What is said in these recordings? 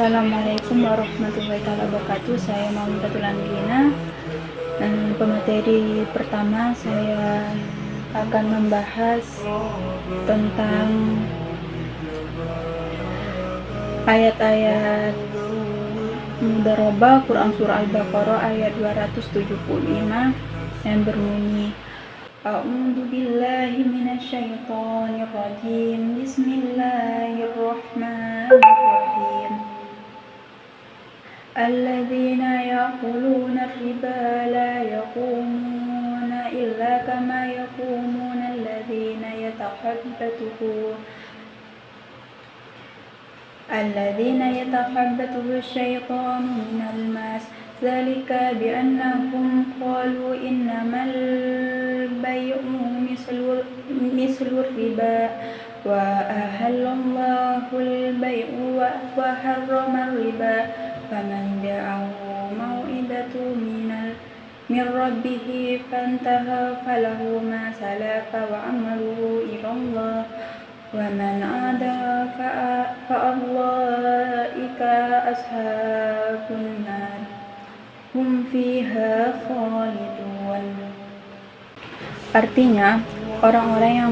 Assalamualaikum warahmatullahi wabarakatuh. Saya Maulidatul Angelina. Pemateri pertama saya akan membahas tentang ayat-ayat Mudharabah Quran Surah Al-Baqarah ayat 275 yang berbunyi A'udzu billahi minasyaitonir rajim. Bismillahirrahmanirrahim. Alladzina ya'kuluna ar-riba la yaqumuna illa kama yaqumuna alladzina yatakhabbathu asy-syaitanu minal mas. Dzalika bi'annahum qalu innamal bay'u mislur riba wa ahallallahu al-bay'a wa harrama riba faman ja'ahu mau'izatu min rabbih fantaha falahu ma salafa wa amaluhu ila Allah wa man 'ada fa'ulaika ashabun nar hum fiha khalidun. Artinya, orang-orang yang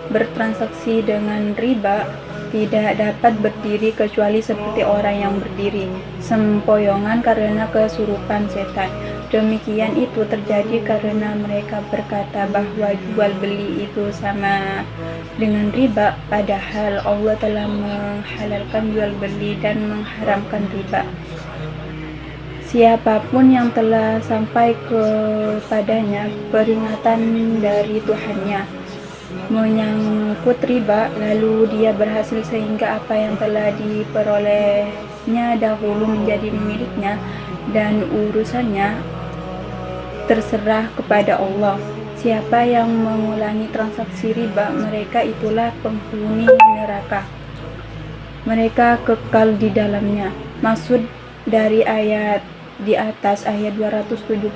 bertransaksi dengan riba tidak dapat berdiri kecuali seperti orang yang berdiri sempoyongan karena kesurupan setan. Demikian itu terjadi karena mereka berkata bahwa jual beli itu sama dengan riba, padahal Allah telah menghalalkan jual beli dan mengharamkan riba. Siapapun yang telah sampai kepadanya peringatan dari Tuhannya menyangkut riba, lalu dia berhasil sehingga apa yang telah diperolehnya dahulu menjadi miliknya dan urusannya terserah kepada Allah. Siapa yang mengulangi transaksi riba, mereka itulah penghuni neraka. Mereka kekal di dalamnya. Maksud dari ayat di atas, ayat 275,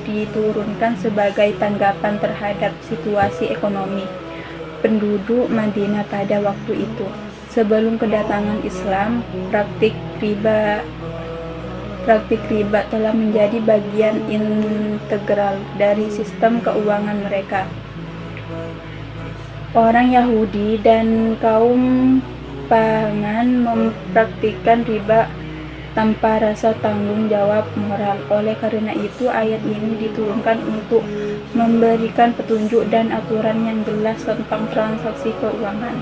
diturunkan sebagai tanggapan terhadap situasi ekonomi penduduk Madinah pada waktu itu. Sebelum kedatangan Islam, praktik riba telah menjadi bagian integral dari sistem keuangan mereka. Orang Yahudi dan kaum pangan mempraktikkan riba tanpa rasa tanggung jawab moral. Oleh karena itu, ayat ini diturunkan untuk memberikan petunjuk dan aturan yang jelas tentang transaksi keuangan.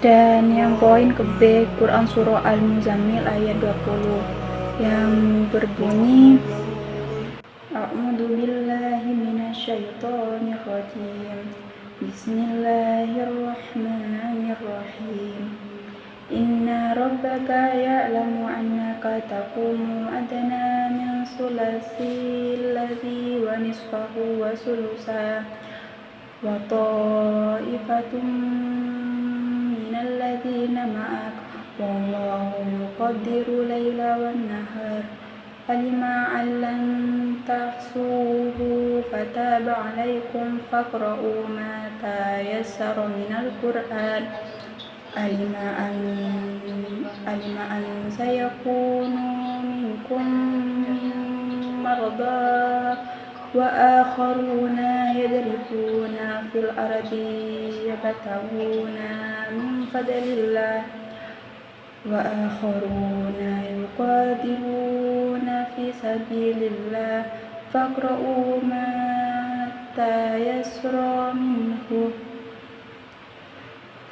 Dan yang poin ke B, Quran Surah Al-Muzammil ayat 20 yang berbunyi A'udzu billahi minasyaitonir rajim. Bismillahirrahmanirrahim. Inna rabbaka ya'lamu annaka taqumu adna min sulasil ladzi wa nisfahu wa sulusa wa ta'ifatum minal ladzina ma'ak wallahu yuqaddiru laila wan nahar alima allan tahsuhu fataba alaikum faqra'u ma tayassara minal qur'an alima an sayakunu minkum marada wa akharuna yadribuna fil ardi yabtaguna min fadlillah wa akharuna yuqatiluna fi sabilillah faqra'u ma tayassara minhu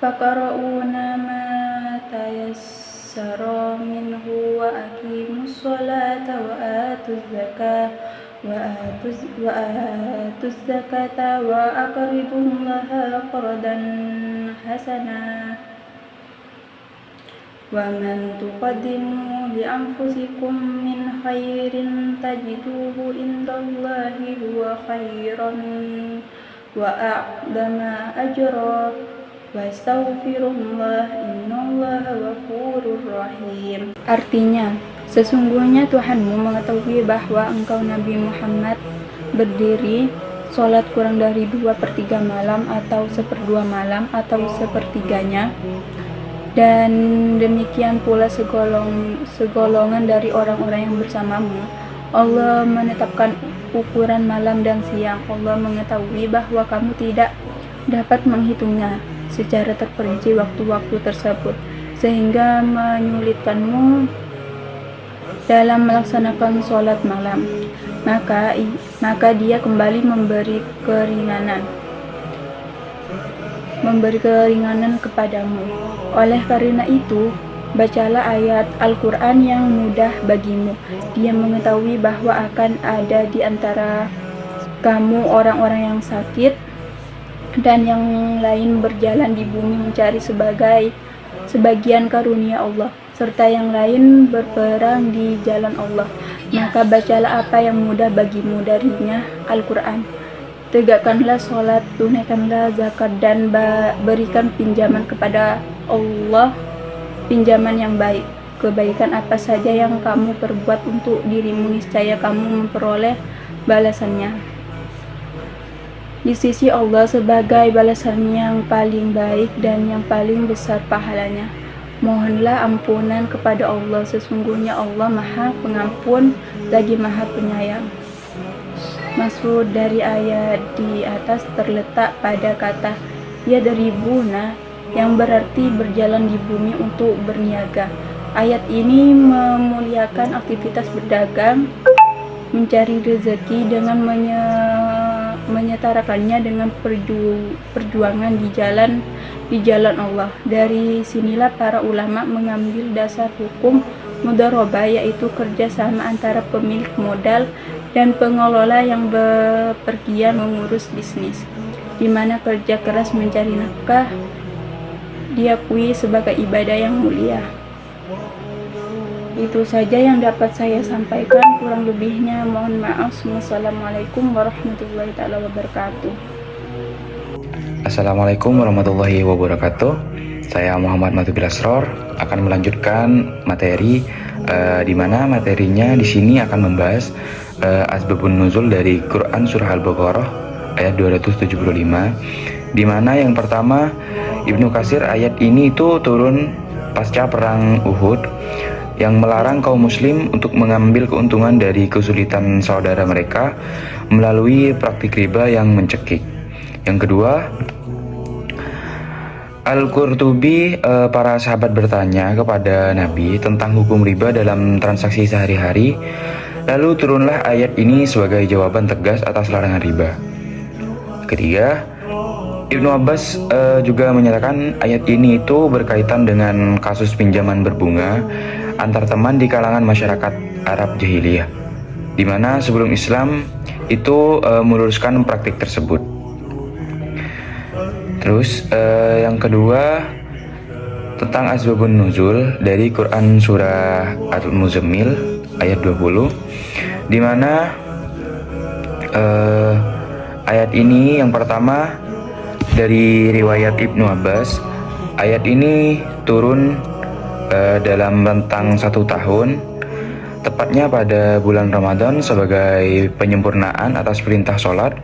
Faqra'una ma tayassara minhu wa aqimus sholata wa atuz zakata wa aqridullaha qardan hasana wa man tuqaddimu li anfusikum min khairin tajiduhu indallahi huwa khairan wa a'dama ajra Wastaghfirullah innallaha ghafurur rahim. Artinya, sesungguhnya Tuhanmu mengetahui bahwa engkau Nabi Muhammad berdiri sholat kurang dari 2/3 malam atau 1/2 malam atau sepertiganya, dan demikian pula segolongan dari orang-orang yang bersamamu. Allah menetapkan ukuran malam dan siang. Allah mengetahui bahwa kamu tidak dapat menghitungnya secara terperinci waktu-waktu tersebut, sehingga menyulitkanmu dalam melaksanakan sholat malam. Maka dia kembali memberi keringanan kepadamu. Oleh karena itu, bacalah ayat Al-Quran yang mudah bagimu. Dia mengetahui bahwa akan ada di antara kamu orang-orang yang sakit, dan yang lain berjalan di bumi mencari sebagian karunia Allah, serta yang lain berperang di jalan Allah. Maka bacalah apa yang mudah bagimu darinya, Al-Quran. Tegakkanlah sholat, tunaikanlah zakat, dan berikan pinjaman kepada Allah, pinjaman yang baik. Kebaikan apa saja yang kamu perbuat untuk dirimu, niscaya kamu memperoleh balasannya di sisi Allah sebagai balasan yang paling baik dan yang paling besar pahalanya. Mohonlah ampunan kepada Allah, sesungguhnya Allah Maha Pengampun lagi Maha Penyayang. Maksud dari ayat di atas terletak pada kata yadribuna, yang berarti berjalan di bumi untuk berniaga. Ayat ini memuliakan aktivitas berdagang, mencari rezeki dengan menyetarakannya dengan perjuangan di jalan Allah. Dari sinilah para ulama mengambil dasar hukum mudharabah, yaitu kerjasama antara pemilik modal dan pengelola yang bepergian mengurus bisnis, di mana kerja keras mencari nafkah diakui sebagai ibadah yang mulia. Itu saja yang dapat saya sampaikan, kurang lebihnya mohon maaf. Wassalamualaikum warahmatullahi wabarakatuh. Assalamualaikum warahmatullahi wabarakatuh. Saya Muhammad Mathubil Asror akan melanjutkan materi di mana materinya di sini akan membahas asbabun nuzul dari Quran surah Al-Baqarah ayat 275, di mana yang pertama Ibnu Katsir, ayat ini itu turun pasca perang Uhud yang melarang kaum muslim untuk mengambil keuntungan dari kesulitan saudara mereka melalui praktik riba yang mencekik. Yang kedua, Al-Qurtubi, para sahabat bertanya kepada Nabi tentang hukum riba dalam transaksi sehari-hari, lalu turunlah ayat ini sebagai jawaban tegas atas larangan riba. Ketiga, Ibnu Abbas juga menyatakan ayat ini itu berkaitan dengan kasus pinjaman berbunga antar teman di kalangan masyarakat Arab jahiliyah, di mana sebelum Islam itu meluruskan praktik tersebut. Terus yang kedua tentang asbabun nuzul dari Quran surah Al-Muzammil ayat 20, di mana ayat ini yang pertama dari riwayat Ibnu Abbas. Ayat ini turun dalam rentang 1 tahun, tepatnya pada bulan Ramadan sebagai penyempurnaan atas perintah sholat,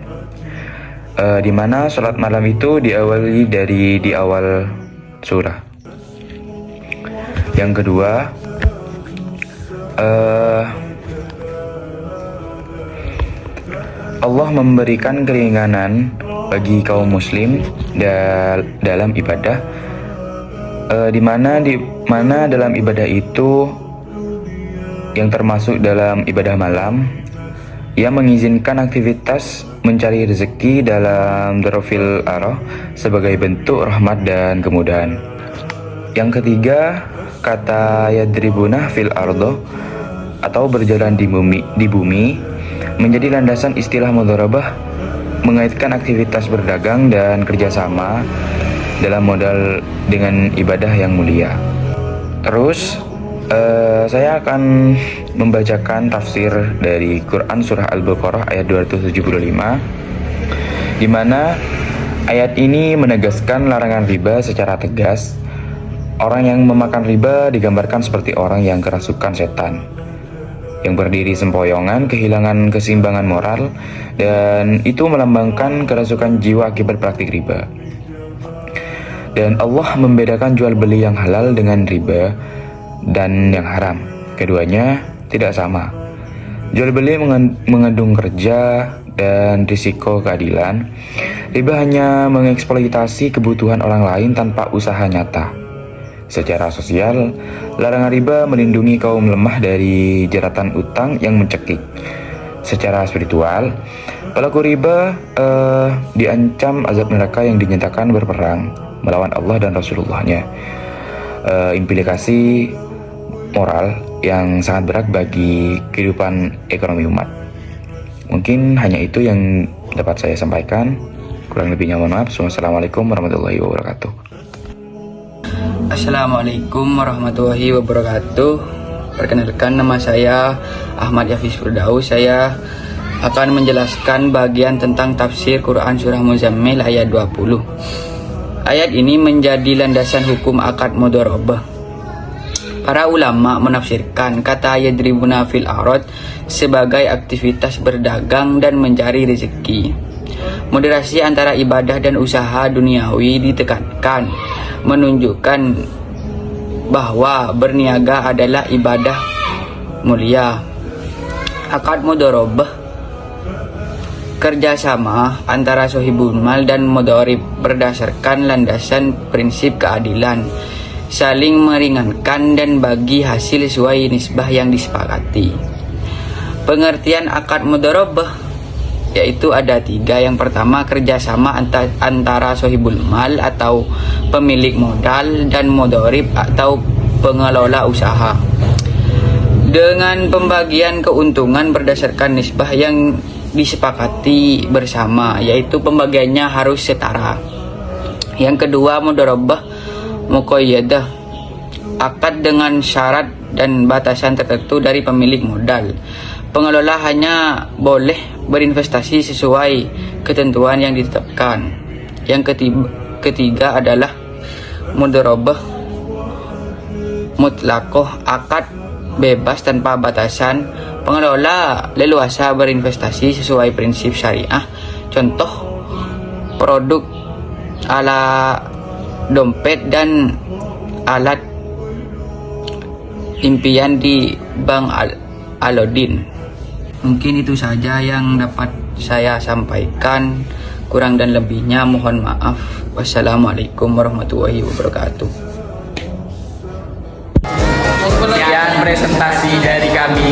di mana sholat malam itu diawali di awal surah. Yang kedua, Allah memberikan keringanan bagi kaum muslim dalam ibadah, di mana dalam ibadah itu yang termasuk dalam ibadah malam, ia mengizinkan aktivitas mencari rezeki dalam Darfil Arah sebagai bentuk rahmat dan kemudahan. Yang ketiga, kata yadribuna fil ardo atau berjalan di bumi menjadi landasan istilah mudharabah, mengaitkan aktivitas berdagang dan kerjasama dalam modal dengan ibadah yang mulia. Terus saya akan membacakan tafsir dari Quran surah Al-Baqarah ayat 275, di mana ayat ini menegaskan larangan riba secara tegas. Orang yang memakan riba digambarkan seperti orang yang kerasukan setan. yang berdiri sempoyongan kehilangan keseimbangan moral, dan itu melambangkan kerasukan jiwa akibat praktik riba. Dan Allah membedakan jual beli yang halal dengan riba dan yang haram. Keduanya tidak sama. Jual beli mengandung kerja dan risiko keadilan. Riba hanya mengeksploitasi kebutuhan orang lain tanpa usaha nyata. Secara sosial, larangan riba melindungi kaum lemah dari jeratan utang yang mencekik. Secara spiritual, pelaku riba diancam azab neraka yang dinyatakan berperang melawan Allah dan Rasulullah-Nya. Implikasi moral yang sangat berat bagi kehidupan ekonomi umat. Mungkin hanya itu yang dapat saya sampaikan. Kurang lebihnya mohon maaf. Wassalamualaikum warahmatullahi wabarakatuh. Assalamualaikum warahmatullahi wabarakatuh. Perkenalkan, nama saya Ahmad Yafiz Firdaus. Saya akan menjelaskan bagian tentang tafsir Quran Surah Muzammil ayat 20. Ayat ini menjadi landasan hukum akad mudharabah. Para ulama menafsirkan kata yadribuna fil arad sebagai aktivitas berdagang dan mencari rezeki. Moderasi antara ibadah dan usaha duniawi ditekankan, menunjukkan bahwa berniaga adalah ibadah mulia. Akad mudharabah, kerjasama antara sohibul mal dan mudharib, berdasarkan landasan prinsip keadilan, saling meringankan dan bagi hasil sesuai nisbah yang disepakati. Pengertian akad mudharabah yaitu ada 3. Yang pertama, kerjasama antara sohibul mal atau pemilik modal dan mudharib atau pengelola usaha, dengan pembagian keuntungan berdasarkan nisbah yang disepakati bersama, yaitu pembagiannya harus setara. Yang kedua, mudharabah muqayyadah, akad dengan syarat dan batasan tertentu dari pemilik modal. Pengelola hanya boleh berinvestasi sesuai ketentuan yang ditetapkan. Yang ketiga adalah mudharabah mutlaqah, akad bebas tanpa batasan. Pengelola leluasa berinvestasi sesuai prinsip syariah. Contoh, produk ala dompet dan alat impian di Bank Alodin. Mungkin itu saja yang dapat saya sampaikan. Kurang dan lebihnya mohon maaf. Wassalamualaikum warahmatullahi wabarakatuh. Sekian presentasi dari kami.